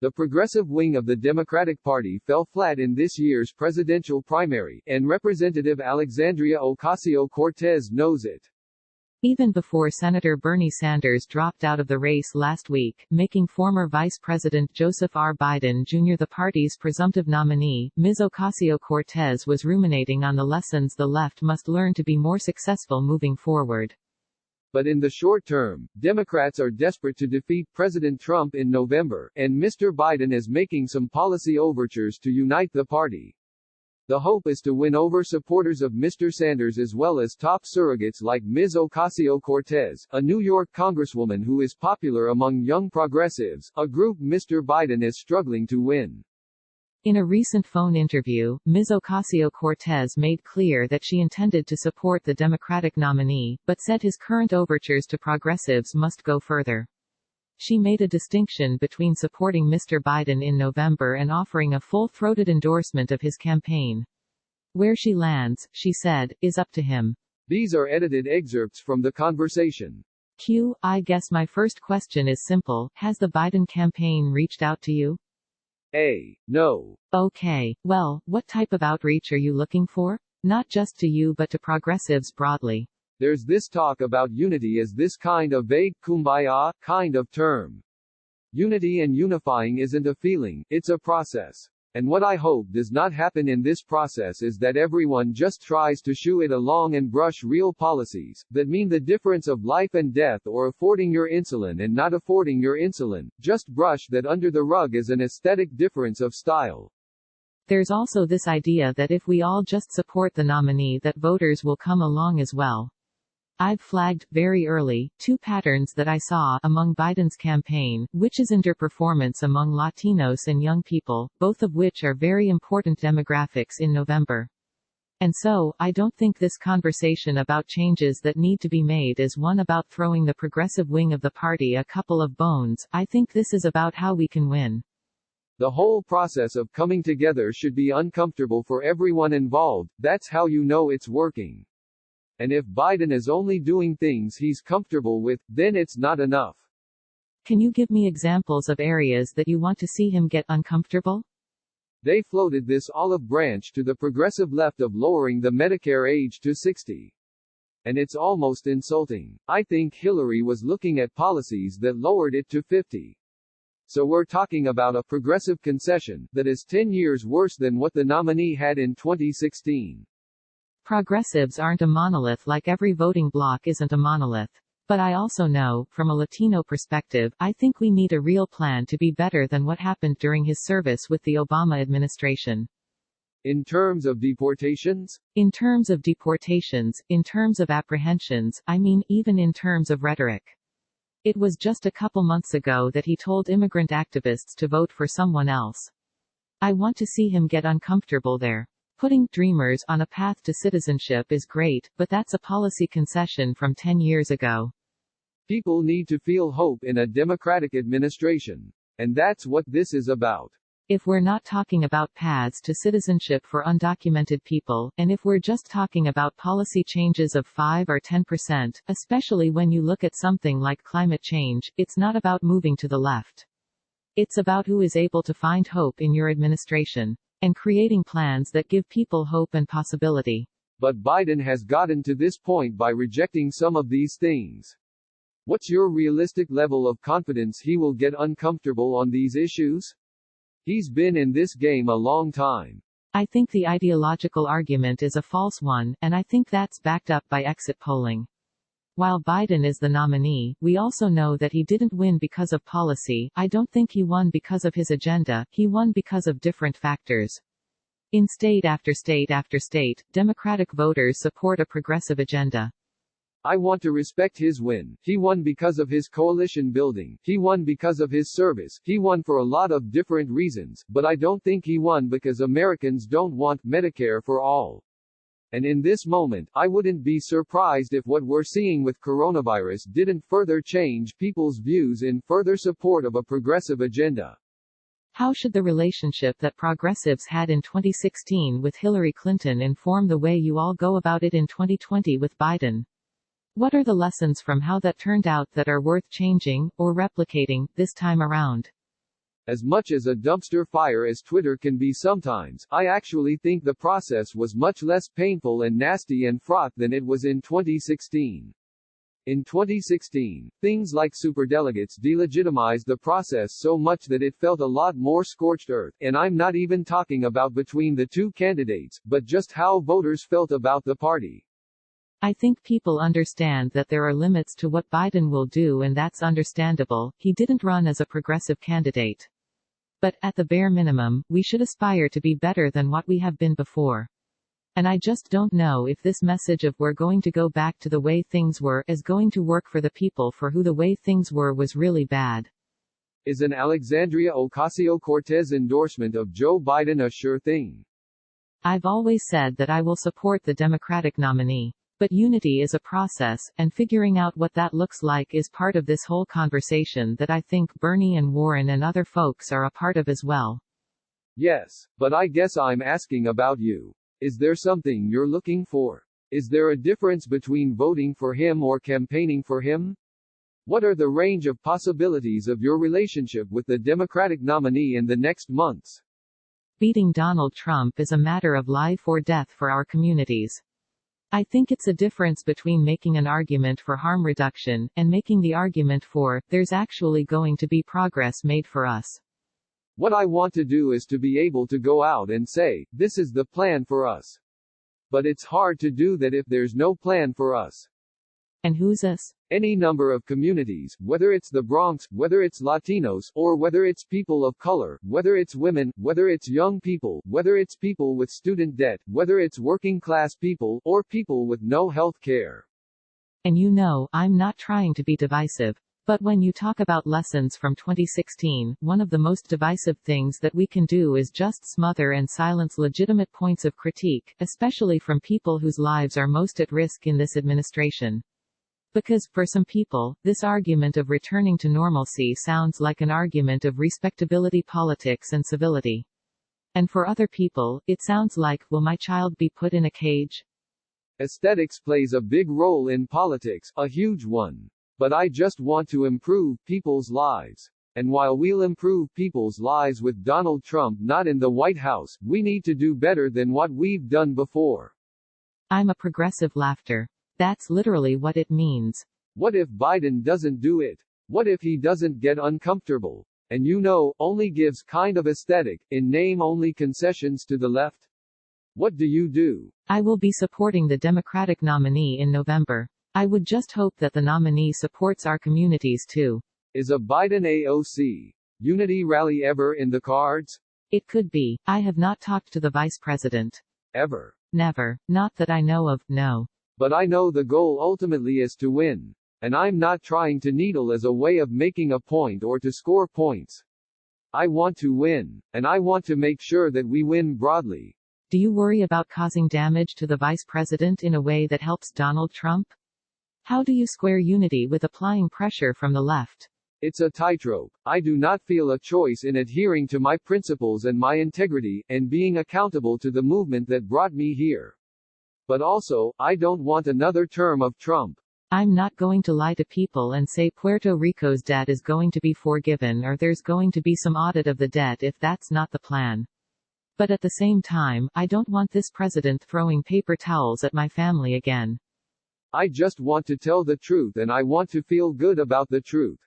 The progressive wing of the Democratic Party fell flat in this year's presidential primary, and Representative Alexandria Ocasio-Cortez knows it. Even before Senator Bernie Sanders dropped out of the race last week, making former Vice President Joseph R. Biden Jr. the party's presumptive nominee, Ms. Ocasio-Cortez was ruminating on the lessons the left must learn to be more successful moving forward. But in the short term, Democrats are desperate to defeat President Trump in November, and Mr. Biden is making some policy overtures to unite the party. The hope is to win over supporters of Mr. Sanders as well as top surrogates like Ms. Ocasio-Cortez, a New York congresswoman who is popular among young progressives, a group Mr. Biden is struggling to win. In a recent phone interview, Ms. Ocasio-Cortez made clear that she intended to support the Democratic nominee, but said his current overtures to progressives must go further. She made a distinction between supporting Mr. Biden in November and offering a full-throated endorsement of his campaign. Where she lands, she said, is up to him. These are edited excerpts from the conversation. I guess my first question is simple, has the Biden campaign reached out to you? No. Okay, well, what type of outreach are you looking for? Not just to you but to progressives broadly. There's this talk about unity as this kind of vague kumbaya kind of term. Unity and unifying isn't a feeling, it's a process. And what I hope does not happen in this process is that everyone just tries to shoo it along and brush real policies, that mean the difference of life and death or affording your insulin and not affording your insulin, just brush that under the rug as an aesthetic difference of style. There's also this idea that if we all just support the nominee that voters will come along as well. I've flagged, very early, two patterns that I saw among Biden's campaign, which is underperformance among Latinos and young people, both of which are very important demographics in November. And so, I don't think this conversation about changes that need to be made is one about throwing the progressive wing of the party a couple of bones. I think this is about how we can win. The whole process of coming together should be uncomfortable for everyone involved, that's how you know it's working. And if Biden is only doing things he's comfortable with, then it's not enough. Can you give me examples of areas that you want to see him get uncomfortable? They floated this olive branch to the progressive left of lowering the Medicare age to 60. And it's almost insulting. I think Hillary was looking at policies that lowered it to 50. So we're talking about a progressive concession that is 10 years worse than what the nominee had in 2016. Progressives aren't a monolith like every voting bloc isn't a monolith. But I also know, from a Latino perspective, I think we need a real plan to be better than what happened during his service with the Obama administration. In terms of deportations? In terms of deportations, in terms of apprehensions, I mean, even in terms of rhetoric. It was just a couple months ago that he told immigrant activists to vote for someone else. I want to see him get uncomfortable there. Putting Dreamers on a path to citizenship is great, but that's a policy concession from 10 years ago. People need to feel hope in a Democratic administration. And that's what this is about. If we're not talking about paths to citizenship for undocumented people, and if we're just talking about policy changes of 5 or 10%, especially when you look at something like climate change, it's not about moving to the left. It's about who is able to find hope in your administration. And creating plans that give people hope and possibility. But Biden has gotten to this point by rejecting some of these things. What's your realistic level of confidence he will get uncomfortable on these issues? He's been in this game a long time. I think the ideological argument is a false one, and I think that's backed up by exit polling. While Biden is the nominee, we also know that he didn't win because of policy. I don't think he won because of his agenda, he won because of different factors. In state after state after state, Democratic voters support a progressive agenda. I want to respect his win. He won because of his coalition building. He won because of his service. He won for a lot of different reasons, but I don't think he won because Americans don't want Medicare for all. And in this moment, I wouldn't be surprised if what we're seeing with coronavirus didn't further change people's views in further support of a progressive agenda. How should the relationship that progressives had in 2016 with Hillary Clinton inform the way you all go about it in 2020 with Biden? What are the lessons from how that turned out that are worth changing, or replicating, this time around? As much as a dumpster fire as Twitter can be sometimes, I actually think the process was much less painful and nasty and fraught than it was in 2016. In 2016, things like superdelegates delegitimized the process so much that it felt a lot more scorched earth, and I'm not even talking about between the two candidates, but just how voters felt about the party. I think people understand that there are limits to what Biden will do, and that's understandable. He didn't run as a progressive candidate. But, at the bare minimum, we should aspire to be better than what we have been before. And I just don't know if this message of "we're going to go back to the way things were" is going to work for the people for who the way things were was really bad. Is an Alexandria Ocasio-Cortez endorsement of Joe Biden a sure thing? I've always said that I will support the Democratic nominee. But unity is a process, and figuring out what that looks like is part of this whole conversation that I think Bernie and Warren and other folks are a part of as well. Yes, but I guess I'm asking about you. Is there something you're looking for? Is there a difference between voting for him or campaigning for him? What are the range of possibilities of your relationship with the Democratic nominee in the next months? Beating Donald Trump is a matter of life or death for our communities. I think it's a difference between making an argument for harm reduction, and making the argument for, there's actually going to be progress made for us. What I want to do is to be able to go out and say, this is the plan for us. But it's hard to do that if there's no plan for us. And who's us? Any number of communities, whether it's the Bronx, whether it's Latinos, or whether it's people of color, whether it's women, whether it's young people, whether it's people with student debt, whether it's working class people, or people with no health care. And you know, I'm not trying to be divisive. But when you talk about lessons from 2016, one of the most divisive things that we can do is just smother and silence legitimate points of critique, especially from people whose lives are most at risk in this administration. Because, for some people, this argument of returning to normalcy sounds like an argument of respectability politics and civility. And for other people, it sounds like, will my child be put in a cage? Aesthetics plays a big role in politics, a huge one. But I just want to improve people's lives. And while we'll improve people's lives with Donald Trump not in the White House, we need to do better than what we've done before. I'm a progressive laughter. That's literally what it means. What if Biden doesn't do it? What if he doesn't get uncomfortable? And only gives kind of aesthetic, in name only concessions to the left? What do you do? I will be supporting the Democratic nominee in November. I would just hope that the nominee supports our communities too. Is a Biden AOC unity rally ever in the cards? It could be. I have not talked to the vice president. Ever? Never. Not that I know of, no. But I know the goal ultimately is to win. And I'm not trying to needle as a way of making a point or to score points. I want to win. And I want to make sure that we win broadly. Do you worry about causing damage to the vice president in a way that helps Donald Trump? How do you square unity with applying pressure from the left? It's a tightrope. I do not feel a choice in adhering to my principles and my integrity, and being accountable to the movement that brought me here. But also, I don't want another term of Trump. I'm not going to lie to people and say Puerto Rico's debt is going to be forgiven or there's going to be some audit of the debt if that's not the plan. But at the same time, I don't want this president throwing paper towels at my family again. I just want to tell the truth and I want to feel good about the truth.